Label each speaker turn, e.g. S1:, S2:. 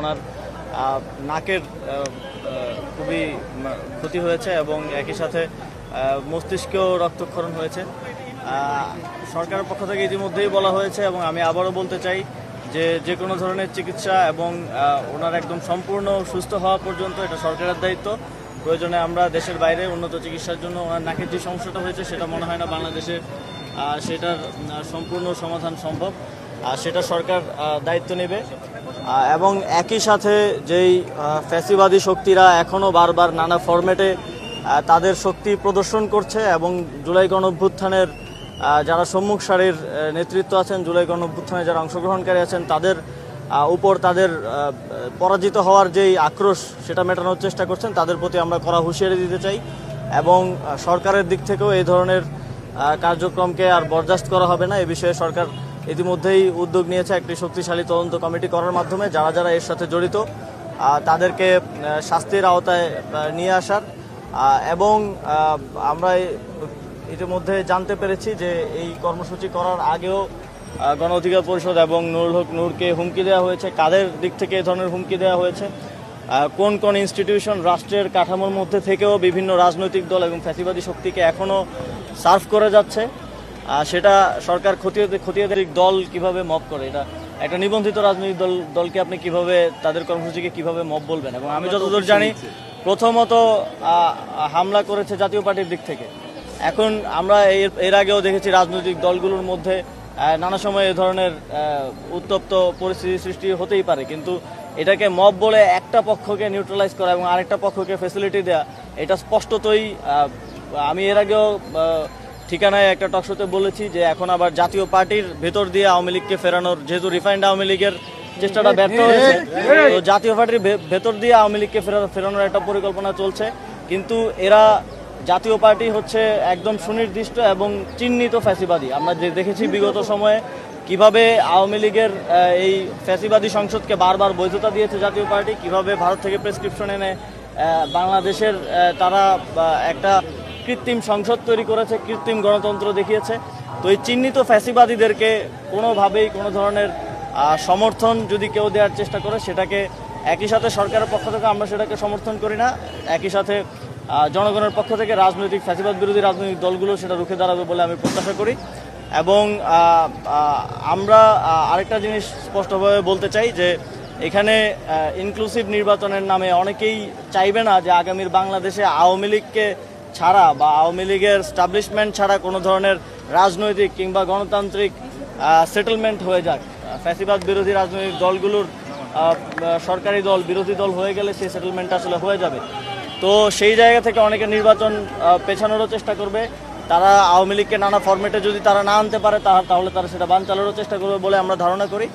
S1: ওনার নাকের খুবই ক্ষতি হয়েছে এবং একই সাথে মস্তিষ্কেও রক্তক্ষরণ হয়েছে। সরকারের পক্ষ থেকে ইতিমধ্যেই বলা হয়েছে এবং আমি আবারও বলতে চাই যে কোনো ধরনের চিকিৎসা এবং ওনার একদম সম্পূর্ণ সুস্থ হওয়া পর্যন্ত এটা সরকারের দায়িত্ব। প্রয়োজনে আমরা দেশের বাইরে উন্নত চিকিৎসার জন্য ওনার নাকের যে সমস্যাটা হয়েছে সেটা মনে হয় না বাংলাদেশে সেটার সম্পূর্ণ সমাধান সম্ভব, সেটা সরকার দায়িত্ব নেবে। এবং একই সাথে যেই ফ্যাসিবাদী শক্তিরা এখনও বারবার নানা ফরম্যাটে তাদের শক্তি প্রদর্শন করছে এবং জুলাই গণঅভ্যুত্থানের যারা সম্মুখ সারির নেতৃত্ব আছেন, জুলাই গণঅভ্যুত্থানে যারা অংশগ্রহণকারী আছেন তাদের উপর তাদের পরাজিত হওয়ার যেই আক্রোশ সেটা মেটানোর চেষ্টা করছেন, তাদের প্রতি আমরা কড়া হুঁশিয়ারি দিতে চাই। এবং সরকারের দিক থেকেও এই ধরনের কার্যক্রমকে আর বরদাস্ত করা হবে না। এ বিষয়ে সরকার ইতিমধ্যেই উদ্যোগ নিয়েছে একটি শক্তিশালী তদন্ত কমিটি করার মাধ্যমে যারা যারা এর সাথে জড়িত তাদেরকে শাস্তির আওতায় নিয়ে আসার। এবং আমরা ইতিমধ্যে জানতে পেরেছি যে এই কর্মসূচি করার আগেও গণ অধিকার পরিষদ এবং নুরুল হক নূরকে হুমকি দেওয়া হয়েছে। কাদের দিক থেকে এই ধরনের হুমকি দেওয়া হয়েছে, কোন কোন ইনস্টিটিউশন রাষ্ট্রের কাঠামোর মধ্যে থেকেও বিভিন্ন রাজনৈতিক দল এবং ফ্যাসিবাদী শক্তিকে এখনও সার্ভ করে যাচ্ছে, সেটা সরকার খতিয়ে দল কিভাবে মব করে। এটা একটা নিবন্ধিত রাজনৈতিক দলকে আপনি কিভাবে তাদের কর্মসূচিকে কিভাবে মব বলবেন? এবং আমি যতদূর জানি প্রথমত হামলা করেছে জাতীয় পার্টির দিক থেকে। এখন আমরা এর আগেও দেখেছি রাজনৈতিক দলগুলোর মধ্যে নানা সময় এ ধরনের উত্তপ্ত পরিস্থিতি সৃষ্টি হতেই পারে, কিন্তু এটাকে মব বলে একটা পক্ষকে নিউট্রালাইজ করা এবং আরেকটা পক্ষকে ফ্যাসিলিটি দেওয়া, এটা স্পষ্টতই আমি এর আগেও ঠিকানায় একটা টকশোতে বলেছি যে এখন আবার জাতীয় পার্টির ভেতর দিয়ে আওয়ামী লীগকে ফেরানোর, যেহেতু রিফাইন্ড আওয়ামী লীগের চেষ্টাটা ব্যর্থ হয়েছে, তো জাতীয় পার্টির ভেতর দিয়ে আওয়ামী লীগকে ফেরানোর একটা পরিকল্পনা চলছে। কিন্তু এরা জাতীয় পার্টি হচ্ছে একদম সুনির্দিষ্ট এবং চিহ্নিত ফ্যাসিবাদী। আমরা যে দেখেছি বিগত সময়ে কিভাবে আওয়ামী লীগের এই ফ্যাসিবাদী সংসদকে বারবার বৈধতা দিয়েছে জাতীয় পার্টি, কিভাবে ভারত থেকে প্রেসক্রিপশন এনে বাংলাদেশের তারা একটা কৃত্রিম সংসদ তৈরি করেছে, কৃত্রিম গণতন্ত্র দেখিয়েছে। তো এই চিহ্নিত ফ্যাসিবাদীদেরকে কোনোভাবেই কোনো ধরনের সমর্থন যদি কেউ দেওয়ার চেষ্টা করে, সেটাকে একই সাথে সরকারের পক্ষ থেকে আমরা সেটাকে সমর্থন করি না, একই সাথে জনগণের পক্ষ থেকে রাজনৈতিক ফ্যাসিবাদ বিরোধী রাজনৈতিক দলগুলো সেটা রুখে দাঁড়াবে বলে আমি প্রত্যাশা করি। এবং আমরা আরেকটা জিনিস স্পষ্টভাবে বলতে চাই যে এখানে ইনক্লুসিভ নির্বাচনের নামে অনেকেই চাইবে না যে আগামীর বাংলাদেশে আওয়ামী লীগকে ছাড়া বা আওয়ামী লীগের স্টাবলিশমেন্ট ছাড়া কোনো ধরনের রাজনৈতিক কিংবা গণতান্ত্রিক সেটেলমেন্ট হয়ে যাক। ফ্যাসিবাদ বিরোধী রাজনৈতিক দলগুলোর সরকারি দল বিরোধী দল হয়ে গেলে সেই সেটেলমেন্ট আসলে হয়ে যাবে। তো সেই জায়গা থেকে অনেকে নির্বাচন পেছানোরও চেষ্টা করবে। তারা আওয়ামী লীগকে নানা ফরম্যাটে যদি তারা না আনতে পারে তাহলে তারা সেটা বানচালেরও চেষ্টা করবে বলে আমরা ধারণা করি।